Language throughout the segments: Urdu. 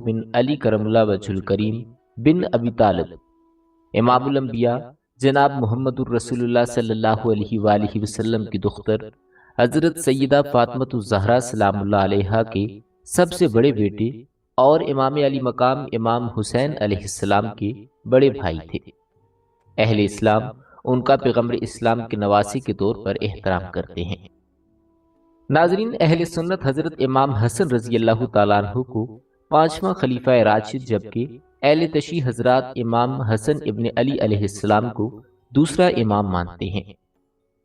بن علی کرم اللہ وجہ الکریم بن ابی طالب، امام الانبیاء جناب محمد الرسول اللہ صلی اللہ علیہ وآلہ وسلم کی دختر حضرت سیدہ فاطمہ الزہرا سلام اللہ علیہا کے سب سے بڑے بیٹے اور امام علی مقام امام حسین علیہ السلام کے بڑے بھائی تھے۔ اہل اسلام ان کا پیغمبر اسلام کے نواسی کے طور پر احترام کرتے ہیں۔ ناظرین، اہل سنت حضرت امام حسن رضی اللہ تعالیٰ عنہ کو پانچواں خلیفہ راشد، جبکہ اہل تشیع حضرات امام حسن ابن علی علیہ السلام کو دوسرا امام مانتے ہیں۔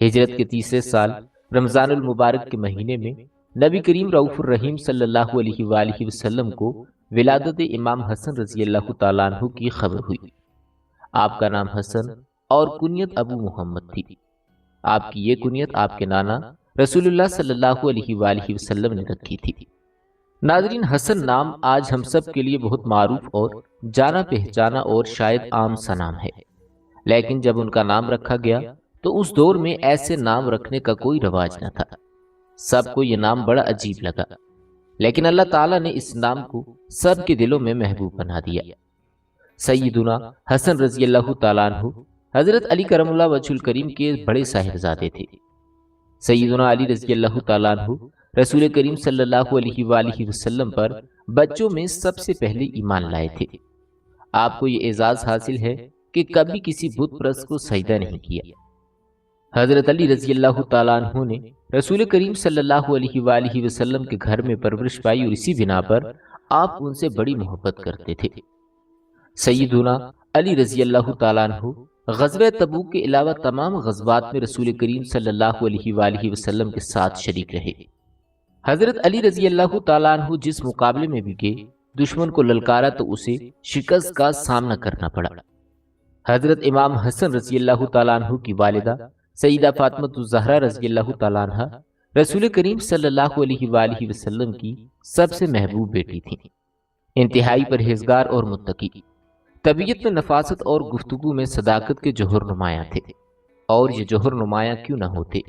ہجرت کے تیسرے سال رمضان المبارک کے مہینے میں نبی کریم رؤوف الرحیم صلی اللہ علیہ وآلہ وسلم کو ولادت امام حسن رضی اللہ تعالیٰ عنہ کی خبر ہوئی۔ آپ کا نام حسن اور کنیت ابو محمد تھی۔ آپ کی یہ کنیت آپ کے نانا رسول اللہ صلی اللہ علیہ وآلہ وسلم نے رکھی تھی۔ ناظرین، حسن نام آج ہم سب کے لیے بہت معروف اور جانا پہچانا اور شاید عام سا نام ہے، لیکن جب ان کا نام رکھا گیا تو اس دور میں ایسے نام رکھنے کا کوئی رواج نہ تھا۔ سب کو یہ نام بڑا عجیب لگا، لیکن اللہ تعالیٰ نے اس نام کو سب کے دلوں میں محبوب بنا دیا۔ سیدنا حسن رضی اللہ تعالیٰ عنہ حضرت علی کرم اللہ وجہ الکریم کے بڑے صاحبزادے تھے۔ سیدنا علی رضی اللہ تعالیٰ عنہ رسول کریم صلی اللہ علیہ وآلہ وسلم پر بچوں میں سب سے پہلے ایمان لائے تھے۔ آپ کو یہ اعزاز حاصل ہے کہ کبھی کسی بت پرست کو سجدہ نہیں کیا۔ حضرت علی رضی اللہ تعالیٰ عنہ نے رسول کریم صلی اللہ علیہ وآلہ وسلم کے گھر میں پرورش پائی اور اسی بنا پر آپ ان سے بڑی محبت کرتے تھے۔ سیدنا علی رضی اللہ تعالیٰ عنہ غزوہ تبوک کے علاوہ تمام غزوات میں رسول کریم صلی اللہ علیہ وآلہ وسلم کے ساتھ شریک رہے۔ حضرت علی رضی اللہ تعالیٰ عنہ جس مقابلے میں بھی گئے، دشمن کو للکارا تو اسے شکست کا سامنا کرنا پڑا۔ حضرت امام حسن رضی اللہ تعالیٰ عنہ کی والدہ سیدہ فاطمہ الزہرا رضی اللہ تعالیٰ عنہ رسول کریم صلی اللہ علیہ وآلہ وسلم کی سب سے محبوب بیٹی تھیں۔ انتہائی پرہیزگار اور متقی، طبیعت میں نفاست اور گفتگو میں صداقت کے جوہر نمایاں تھے، اور یہ جوہر نمایاں کیوں نہ ہوتے،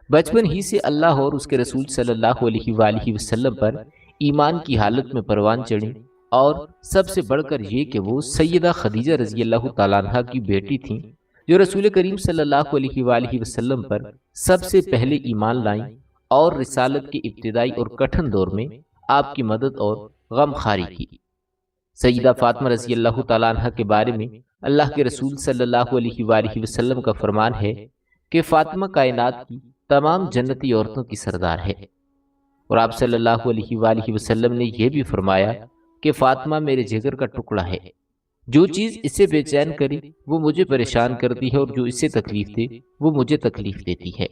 بچپن ہی سے اللہ اور اس کے رسول صلی اللہ علیہ وآلہ وسلم پر ایمان کی حالت میں پروان چڑھیں، اور سب سے بڑھ کر یہ کہ وہ سیدہ خدیجہ رضی اللہ تعالیٰ عنہ کی بیٹی تھیں، جو رسول کریم صلی اللہ علیہ وآلہ وسلم پر سب سے پہلے ایمان لائیں اور رسالت کے ابتدائی اور کٹھن دور میں آپ کی مدد اور غم خاری کی۔ سیدہ فاطمہ رضی اللہ تعالیٰ عنہ کے بارے میں اللہ کے رسول صلی اللہ علیہ وآلہ وسلم کا فرمان ہے کہ فاطمہ کائنات کی تمام جنتی عورتوں کی سردار ہے، اور آپ صلی اللہ علیہ وآلہ وسلم نے یہ بھی فرمایا کہ فاطمہ میرے جگر کا ٹکڑا ہے، جو چیز اسے بے چین کرے وہ مجھے پریشان کرتی ہے، اور جو اسے تکلیف دے وہ مجھے تکلیف دیتی ہے۔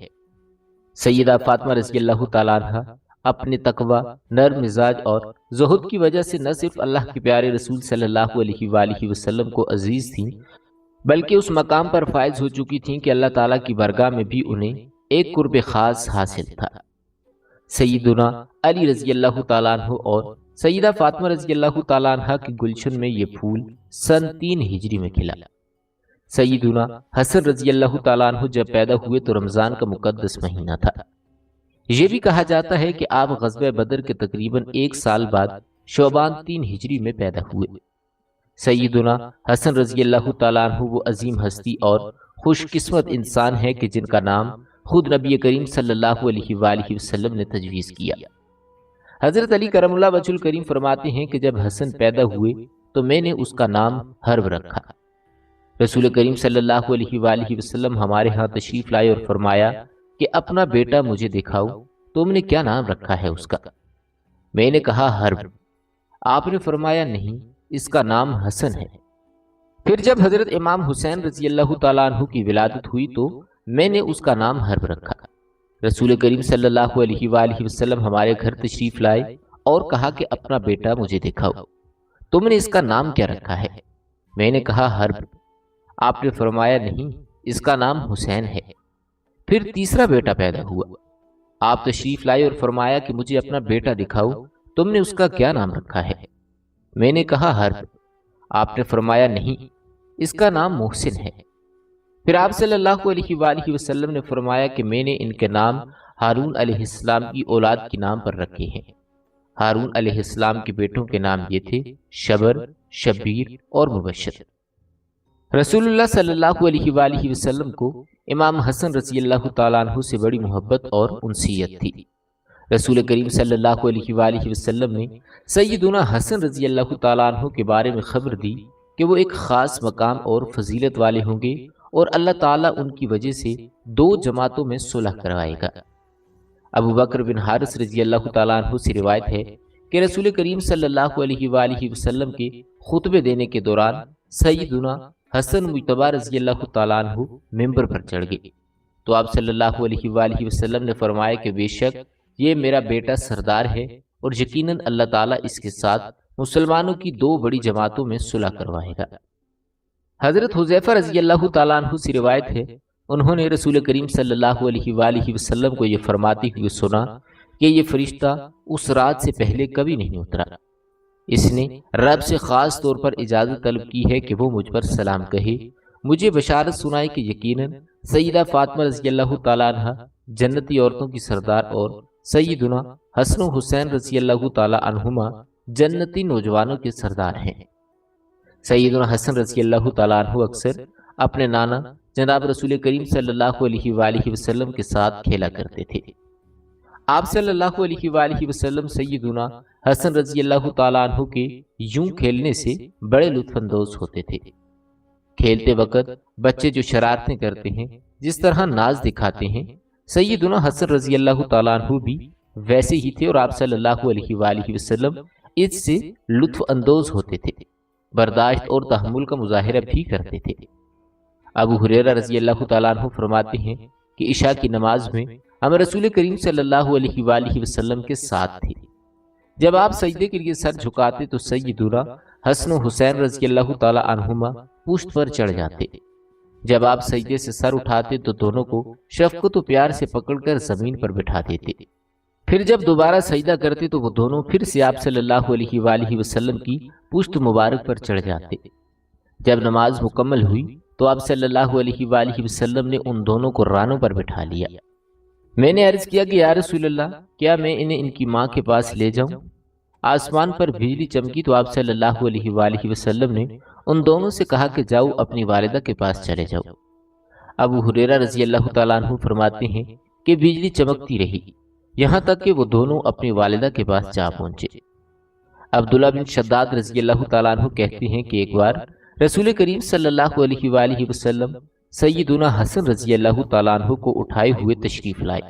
سیدہ فاطمہ رضی اللہ تعالیٰ عنہ اپنے تقوی، نرم مزاج اور زہد کی وجہ سے نہ صرف اللہ کے پیارے رسول صلی اللہ علیہ وآلہ وسلم کو عزیز تھیں، بلکہ اس مقام پر فائز ہو چکی تھیں کہ اللہ تعالیٰ کی بارگاہ میں بھی انہیں ایک قرب خاص حاصل تھا۔ سیدنا علی رضی اللہ تعالیٰ عنہ اور سیدہ فاطمہ رضی اللہ تعالیٰ عنہ کی گلشن میں یہ پھول سن 3 ہجری میں کھلا۔ سیدنا حسن رضی اللہ تعالیٰ عنہ جب پیدا ہوئے تو رمضان کا مقدس مہینہ تھا۔ یہ بھی کہا جاتا ہے کہ آپ غزوہ بدر کے تقریباً 1 سال بعد شعبان 3 ہجری میں پیدا ہوئے۔ سیدنا حسن رضی اللہ تعالیٰ عنہ وہ عظیم ہستی اور خوش قسمت انسان ہے کہ جن کا نام خود نبی کریم صلی اللہ علیہ وآلہ وسلم نے تجویز کیا۔ حضرت علی کرم اللہ وجہ الکریم فرماتے ہیں کہ جب حسن پیدا ہوئے تو میں نے اس کا نام حرب رکھا۔ رسول کریم صلی اللہ علیہ وآلہ وسلم ہمارے ہاں تشریف لائے اور فرمایا کہ اپنا بیٹا مجھے دکھاؤ، تم نے کیا نام رکھا ہے اس کا؟ میں نے کہا حرب۔ آپ نے فرمایا نہیں، اس کا نام حسن ہے۔ پھر جب حضرت امام حسین رضی اللہ تعالیٰ عنہ کی ولادت ہوئی تو میں نے اس کا نام حرب رکھا۔ رسول کریم صلی اللہ علیہ وآلہ وسلم ہمارے گھر تشریف لائے اور کہا کہ اپنا بیٹا مجھے دکھاؤ، تم نے اس کا نام کیا رکھا ہے؟ میں نے کہا حرب۔ آپ نے فرمایا نہیں، اس کا نام حسین ہے۔ پھر تیسرا بیٹا پیدا ہوا، آپ تشریف لائے اور فرمایا کہ مجھے اپنا بیٹا دکھاؤ، تم نے اس کا کیا نام رکھا ہے؟ میں نے کہا حرب۔ آپ نے فرمایا نہیں، اس کا نام محسن ہے۔ پھر آپ صلی اللہ علیہ وآلہ وسلم نے فرمایا کہ میں نے ان کے نام ہارون علیہ السلام کی اولاد کے نام پر رکھے ہیں۔ ہارون علیہ السلام کے بیٹوں کے نام یہ تھے شبر، شبیر اور مبشر۔ رسول اللہ صلی اللہ علیہ وآلہ وسلم کو امام حسن رضی اللہ تعالیٰ عنہ سے بڑی محبت اور انسیت تھی۔ رسول کریم صلی اللہ علیہ وآلہ وسلم نے سیدنا حسن رضی اللہ تعالیٰ عنہ کے بارے میں خبر دی کہ وہ ایک خاص مقام اور فضیلت والے ہوں گے اور اللہ تعالیٰ ان کی وجہ سے دو جماعتوں میں صلح کروائے گا۔ ابو بکر بن حارث رضی اللہ تعالیٰ عنہ سے روایت ہے کہ رسول کریم صلی اللہ علیہ وآلہ وسلم کے خطبے دینے کے دوران سیدنا حسن مجتبی رضی اللہ تعالیٰ عنہ ممبر پر چڑھ گئے تو آپ صلی اللہ علیہ وآلہ وسلم نے فرمایا کہ بے شک یہ میرا بیٹا سردار ہے اور یقیناً اللہ تعالیٰ اس کے ساتھ مسلمانوں کی دو بڑی جماعتوں میں صلح کروائے گا۔ حضرت حذیفہ رضی اللہ تعالیٰ عنہ سے روایت ہے انہوں نے رسول کریم صلی اللہ علیہ وآلہ وسلم کو یہ فرماتے ہوئے سنا کہ یہ فرشتہ اس رات سے پہلے کبھی نہیں اترا۔ اس نے رب سے خاص طور پر اجازت طلب کی ہے کہ وہ مجھ پر سلام کہے، مجھے بشارت سنائے کہ یقیناً سیدہ فاطمہ رضی اللہ تعالیٰ عنہ جنتی عورتوں کی سردار اور سیدنا حسن و حسین رضی اللہ تعالیٰ عنہما جنتی نوجوانوں کے سردار ہیں۔ سیدنا حسن رضی اللہ تعالیٰ عنہ اکثر اپنے نانا جناب رسول کریم صلی اللہ علیہ وآلہ وسلم کے ساتھ کھیلا کرتے تھے۔ آپ صلی اللہ علیہ وآلہ وسلم سیدنا حسن رضی اللہ تعالیٰ عنہ کے یوں کھیلنے سے بڑے لطف اندوز ہوتے تھے۔ کھیلتے وقت بچے جو شرارتیں کرتے ہیں، جس طرح ناز دکھاتے ہیں، سیدنا حسن رضی اللہ تعالیٰ عنہ بھی ویسے ہی تھے اور آپ صلی اللہ علیہ وآلہ وسلم اس سے لطف اندوز ہوتے تھے، برداشت اور تحمل کا مظاہرہ بھی کرتے تھے۔ ابو ہریرہ رضی اللہ تعالیٰ عنہ فرماتے ہیں کہ عشاء کی نماز میں ہم رسول کریم صلی اللہ علیہ وآلہ وسلم کے ساتھ تھے۔ جب آپ سجدے کے لیے سر جھکاتے تو سیدنا حسن و حسین رضی اللہ تعالیٰ عنہما پشت پر چڑھ جاتے۔ جب آپ سجدے سے سر اٹھاتے تو دونوں کو شفقت و پیار سے پکڑ کر زمین پر بٹھا دیتے۔ پھر جب دوبارہ سجدہ کرتے تو وہ دونوں پھر سے آپ صلی اللہ علیہ وآلہ وسلم کی پشت مبارک پر چڑھ جاتے۔ جب نماز مکمل ہوئی تو آپ صلی اللہ علیہ وآلہ وسلم نے ان دونوں کو رانوں پر بٹھا لیا۔ میں نے عرض کیا کہ یا رسول اللہ، کیا میں انہیں ان کی ماں کے پاس لے جاؤں؟ آسمان پر بجلی چمکی تو آپ صلی اللہ علیہ وآلہ وسلم نے ان دونوں سے کہا کہ جاؤ اپنی والدہ کے پاس چلے جاؤ۔ ابو ہریرہ رضی اللہ تعالیٰ عنہ فرماتے ہیں کہ بجلی چمکتی رہی یہاں تک کہ وہ دونوں اپنی والدہ کے پاس جا پہنچے۔ عبداللہ بن شداد رضی اللہ تعالیٰ عنہ کہتے ہیں کہ ایک بار رسول کریم صلی اللہ علیہ وآلہ وسلم سیدنا حسن رضی اللہ تعالیٰ عنہ کو اٹھائے ہوئے تشریف لائے۔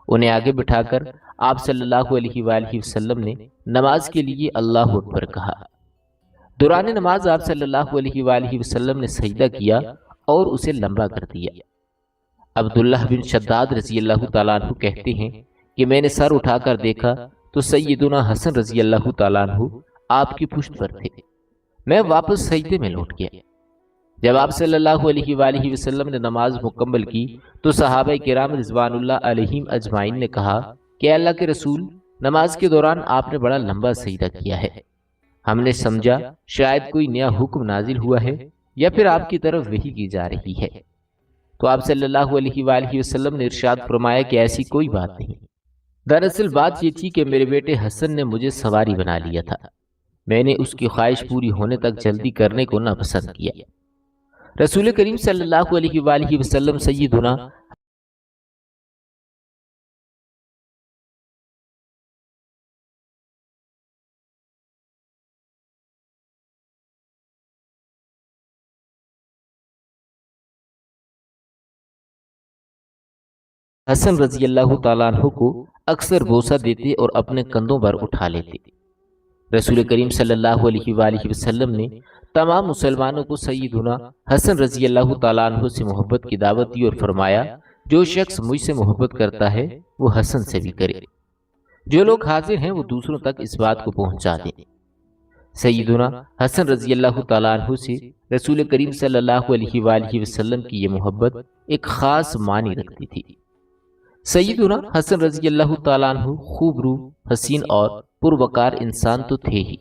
انہیں آگے بٹھا کر آپ صلی اللہ علیہ وآلہ وسلم نے نماز کے لیے اللہ اکبر کہا۔ دوران نماز آپ صلی اللہ علیہ وآلہ وسلم نے سجدہ کیا اور اسے لمبا کر دیا۔ عبداللہ بن شداد رضی اللہ تعالیٰ عنہ کہتے ہیں کہ میں نے سر اٹھا کر دیکھا تو سیدنا حسن رضی اللہ تعالیٰ عنہ آپ کی پشت پر تھے۔ میں واپس سجدے میں لوٹ گیا۔ جب آپ صلی اللہ علیہ وآلہ وسلم نے نماز مکمل کی تو صحابہ کرام رضوان اللہ علیہم اجمعین نے کہا کہ اللہ کے رسول، نماز کے دوران آپ نے بڑا لمبا سجدہ کیا ہے، ہم نے سمجھا شاید کوئی نیا حکم نازل ہوا ہے یا پھر آپ کی طرف وحی کی جا رہی ہے۔ تو آپ صلی اللہ علیہ وآلہ وسلم نے ارشاد فرمایا کہ ایسی کوئی بات نہیں، دراصل بات یہ تھی کہ میرے بیٹے حسن نے مجھے سواری بنا لیا تھا، میں نے اس کی خواہش پوری ہونے تک جلدی کرنے کو ناپسند کیا۔ رسول کریم صلی اللہ علیہ وآلہ وسلم سیدنا حسن رضی اللہ تعالیٰ عنہ کو اکثر بوسہ دیتے اور اپنے کندھوں پر اٹھا لیتے۔ رسول کریم صلی اللہ علیہ وآلہ وسلم نے تمام مسلمانوں کو سیدنا حسن رضی اللہ تعالیٰ عنہ سے محبت کی دعوت دی اور فرمایا جو شخص مجھ سے محبت کرتا ہے وہ حسن سے بھی کرے۔ جو لوگ حاضر ہیں وہ دوسروں تک اس بات کو پہنچا دیں۔ سیدنا حسن رضی اللہ تعالیٰ عنہ سے رسول کریم صلی اللہ علیہ وآلہ وسلم کی یہ محبت ایک خاص معنی رکھتی تھی۔ سیدنا حسن رضی اللہ تعالیٰ عنہ خوب روح، حسین اور پروقار انسان تو تھے ہی،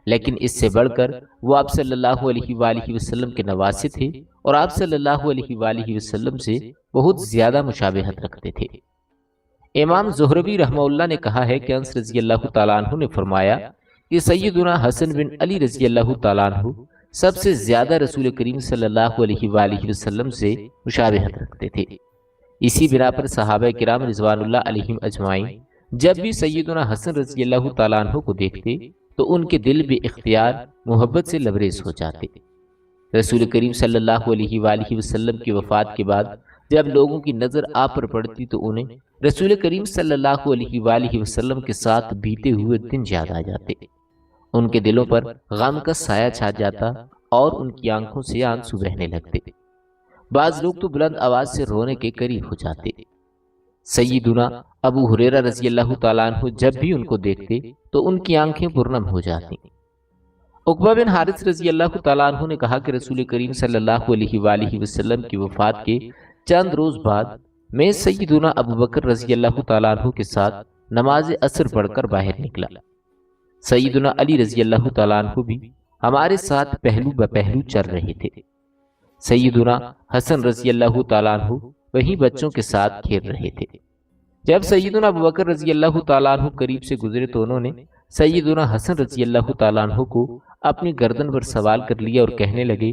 لیکن اس سے بڑھ کر وہ آپ صلی اللہ علیہ وآلہ وسلم کے نواسے تھے اور آپ صلی اللہ علیہ وآلہ وسلم سے بہت زیادہ مشابہت رکھتے تھے۔ امام زہربی رحمہ اللہ نے کہا ہے کہ انس رضی اللہ تعالیٰ عنہ نے فرمایا کہ سیدنا حسن بن علی رضی اللہ تعالیٰ عنہ سب سے زیادہ رسول کریم صلی اللہ علیہ وآلہ وسلم سے مشابہت رکھتے تھے۔ اسی بنا پر صحابہ کرام رضوان اللہ علیہم اجمعین جب بھی سیدنا حسن رضی اللہ تعالیٰ عنہ کو دیکھتے تو ان کے دل بے اختیار محبت سے لبریز ہو جاتے۔ رسول کریم صلی اللہ علیہ وآلہ وسلم کی وفات کے بعد جب لوگوں کی نظر آپ پر پڑتی تو انہیں رسول کریم صلی اللہ علیہ وآلہ وسلم کے ساتھ بیتے ہوئے دن یاد آ جاتے۔ ان کے دلوں پر غم کا سایہ چھا جاتا اور ان کی آنکھوں سے آنسو بہنے لگتے۔ بعض لوگ تو بلند آواز سے رونے کے قریب ہو جاتے۔ سیدنا ابو ہریرہ رضی اللہ تعالیٰ عنہ جب بھی ان کو دیکھتے تو ان کی آنکھیں پرنم ہو جاتی۔ عقبہ بن حارث رضی اللہ تعالیٰ عنہ نے کہا کہ رسول کریم صلی اللہ علیہ وآلہ وسلم کی وفات کے چند روز بعد میں سیدنا ابو بکر رضی اللہ تعالیٰ عنہ کے ساتھ نماز عصر پڑھ کر باہر نکلا۔ سیدنا علی رضی اللہ تعالیٰ عنہ بھی ہمارے ساتھ پہلو بپہلو چل رہے تھے۔ سیدنا حسن رضی اللہ تعالیٰ عنہ وہیں بچوں کے ساتھ کھیل رہے تھے۔ جب سیدنا ابو بکر رضی اللہ تعالیٰ عنہ قریب سے گزرے تو انہوں نے سیدنا حسن رضی اللہ تعالیٰ عنہ کو اپنی گردن پر سوال کر لیا اور کہنے لگے،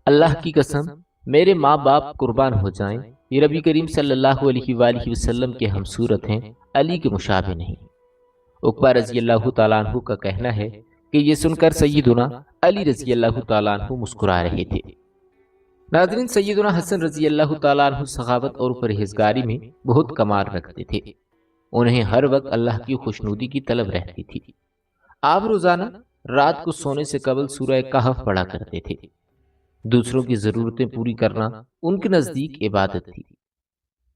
اللہ کی قسم میرے ماں باپ قربان ہو جائیں، یہ نبی کریم صلی اللہ علیہ وآلہ وسلم کے ہم صورت ہیں، علی کے مشابہ نہیں۔ عقبہ رضی اللہ تعالیٰ عنہ کا کہنا ہے کہ یہ سن کر سیدنا علی رضی اللہ تعالیٰ عنہ مسکرا رہے تھے۔ ناظرین، سیدنا حسن رضی اللہ تعالیٰ عنہ سخاوت اور پرہیزگاری میں بہت کمال رکھتے تھے۔ انہیں ہر وقت اللہ کی خوشنودی کی طلب رہتی تھی۔ آپ روزانہ رات کو سونے سے قبل سورہ کہف پڑھا کرتے تھے۔ دوسروں کی ضرورتیں پوری کرنا ان کے نزدیک عبادت تھی۔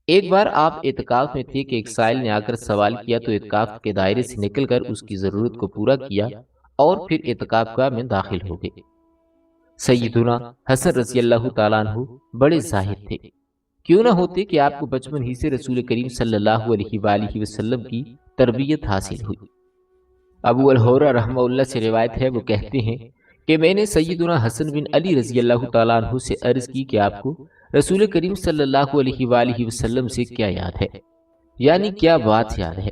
ایک بار آپ اعتکاف میں تھے کہ ایک سائل نے آ کر سوال کیا تو اعتکاف کے دائرے سے نکل کر اس کی ضرورت کو پورا کیا اور پھر اعتکاف گاہ میں داخل ہو گئے۔ سیدنا حسن رضی اللہ تعالیٰ عنہ بڑے زاہد تھے۔ کیوں نہ ہوتے کہ آپ کو بچپن ہی سے رسول کریم صلی اللہ علیہ وآلہ وسلم کی تربیت حاصل ہوئی۔ ابو الہورہ رحمہ اللہ سے روایت ہے، وہ کہتے ہیں کہ میں نے سیدنا حسن بن علی رضی اللہ تعالیٰ عنہ سے عرض کی کہ آپ کو رسول کریم صلی اللہ علیہ وآلہ وسلم سے کیا یاد ہے، یعنی کیا بات یاد ہے؟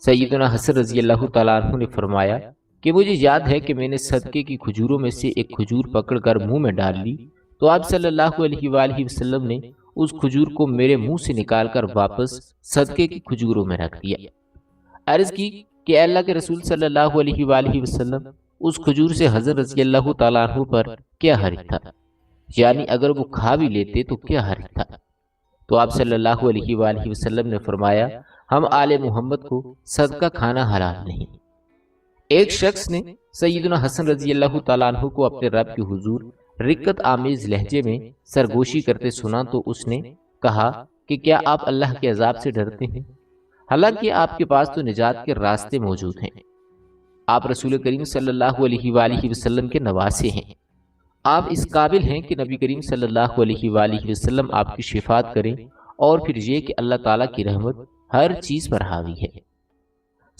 سیدنا حسن رضی اللہ تعالیٰ عنہ نے فرمایا کہ مجھے یاد ہے کہ میں نے صدقے کی کھجوروں میں سے ایک کھجور پکڑ کر منہ میں ڈال لی تو آپ صلی اللہ علیہ وآلہ وسلم نے اس کھجور کو میرے منہ سے نکال کر واپس صدقے کی کھجوروں میں رکھ دیا۔ عرض کی کہ اللہ کے رسول صلی اللہ علیہ وآلہ وسلم، اس کھجور سے حضرت رضی اللہ تعالیٰ عنہ پر کیا حرج تھا، یعنی اگر وہ کھا بھی لیتے تو کیا حرج تھا؟ تو آپ صلی اللہ علیہ وآلہ وسلم نے فرمایا، ہم آل محمد کو صدقہ کھانا حلال نہیں۔ ایک شخص نے سیدنا حسن رضی اللہ تعالیٰ عنہ کو اپنے رب کے حضور رقت آمیز لہجے میں سرگوشی کرتے سنا تو اس نے کہا کہ کیا آپ اللہ کے عذاب سے ڈرتے ہیں؟ حالانکہ آپ کے پاس تو نجات کے راستے موجود ہیں۔ آپ رسول کریم صلی اللہ علیہ وآلہ وسلم کے نواسے ہیں۔ آپ اس قابل ہیں کہ نبی کریم صلی اللہ علیہ وآلہ وسلم آپ کی شفاعت کریں، اور پھر یہ کہ اللہ تعالیٰ کی رحمت ہر چیز پر حاوی ہے۔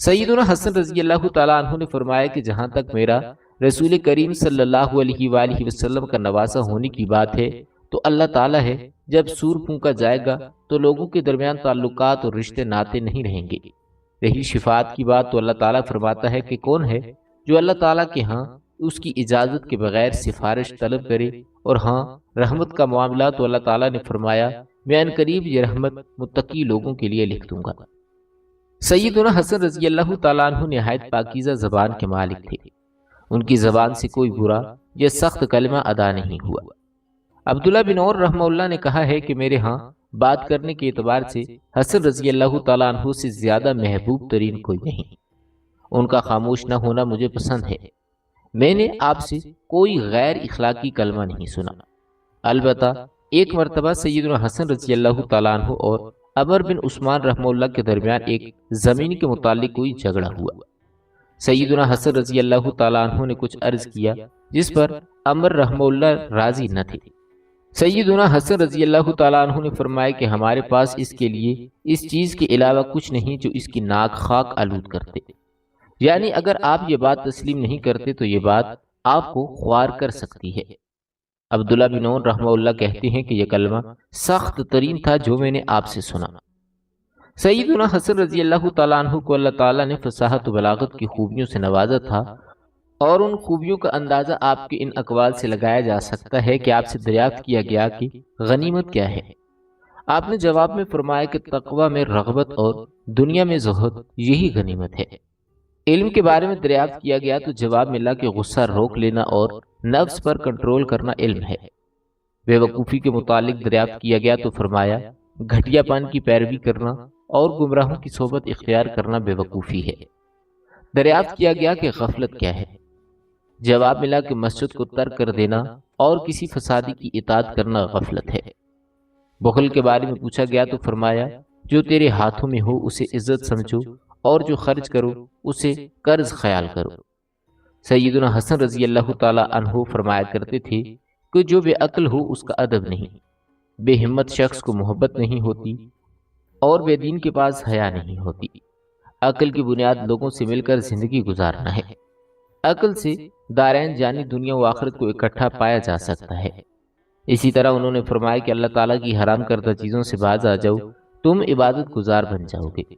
سیدنا حسن رضی اللہ تعالیٰ عنہ نے فرمایا کہ جہاں تک میرا رسول کریم صلی اللہ علیہ وآلہ وسلم کا نواسا ہونے کی بات ہے تو اللہ تعالیٰ ہے، جب سور پھونکا جائے گا تو لوگوں کے درمیان تعلقات اور رشتے ناتے نہیں رہیں گے۔ رہی شفاعت کی بات تو اللہ تعالیٰ فرماتا ہے کہ کون ہے جو اللہ تعالیٰ کے ہاں اس کی اجازت کے بغیر سفارش طلب کرے، اور ہاں رحمت کا معاملہ تو اللہ تعالیٰ نے فرمایا میں ان قریب یہ رحمت متقی لوگوں کے لیے لکھ دوں گا۔ سیدنا حسن رضی اللہ تعالیٰ عنہ نہایت پاکیزہ زبان کے مالک تھے۔ ان کی زبان سے کوئی برا یا سخت کلمہ ادا نہیں ہوا۔ عبداللہ بن عمر رحمہ اللہ نے کہا ہے کہ میرے ہاں بات کرنے کے اعتبار سے حسن رضی اللہ تعالیٰ عنہ سے زیادہ محبوب ترین کوئی نہیں۔ ان کا خاموش نہ ہونا مجھے پسند ہے۔ میں نے آپ سے کوئی غیر اخلاقی کلمہ نہیں سنا۔ البتہ ایک مرتبہ سیدنا حسن رضی اللہ تعالیٰ عنہ اور عمر بن عثمان رحمہ اللہ کے درمیان ایک زمین کے متعلق کوئی جھگڑا ہوا۔ سیدنا حسن رضی اللہ تعالیٰ عنہ نے کچھ عرض کیا جس پر عمر رحمہ اللہ راضی نہ تھے۔ سیدنا حسن رضی اللہ تعالیٰ عنہ نے فرمایا کہ ہمارے پاس اس کے لیے اس چیز کے علاوہ کچھ نہیں جو اس کی ناک خاک آلود کرتے، یعنی اگر آپ یہ بات تسلیم نہیں کرتے تو یہ بات آپ کو خوار کر سکتی ہے۔ عبداللہ بن عمر رحمہ اللہ کہتے ہیں کہ یہ کلمہ سخت ترین تھا جو میں نے آپ سے سنا۔ سیدنا حسن رضی اللہ تعالیٰ عنہ کو اللہ تعالیٰ نے فصاحت و بلاغت کی خوبیوں سے نوازا تھا، اور ان خوبیوں کا اندازہ آپ کے ان اقوال سے لگایا جا سکتا ہے کہ آپ سے دریافت کیا گیا کہ غنیمت کیا ہے۔ آپ نے جواب میں فرمایا کہ تقوی میں رغبت اور دنیا میں زہد، یہی غنیمت ہے۔ علم کے بارے میں دریافت کیا گیا تو جواب ملا کہ غصہ روک لینا اور نفس پر کنٹرول کرنا علم ہے۔ بے وقوفی کے متعلق دریافت کیا گیا تو فرمایا گھٹیا پان کی پیروی کرنا اور گمراہوں کی صحبت اختیار کرنا بے وقوفی ہے۔ دریافت کیا گیا کہ غفلت کیا ہے؟ جواب ملا کہ مسجد کو ترک کر دینا اور کسی فسادی کی اطاعت کرنا غفلت ہے۔ بخل کے بارے میں پوچھا گیا تو فرمایا جو تیرے ہاتھوں میں ہو اسے عزت سمجھو، اور جو خرچ کرو اسے قرض خیال کرو۔ سیدنا حسن رضی اللہ تعالی عنہ فرمایا کرتے تھے کہ جو بے عقل ہو اس کا ادب نہیں، بے ہمت شخص کو محبت نہیں ہوتی، اور بے دین کے پاس حیا نہیں ہوتی۔ عقل کی بنیاد لوگوں سے مل کر زندگی گزارنا ہے۔ عقل سے دارین جانی دنیا و آخرت کو اکٹھا پایا جا سکتا ہے۔ اسی طرح انہوں نے فرمایا کہ اللہ تعالیٰ کی حرام کردہ چیزوں سے باز آ جاؤ، تم عبادت گزار بن جاؤ گے۔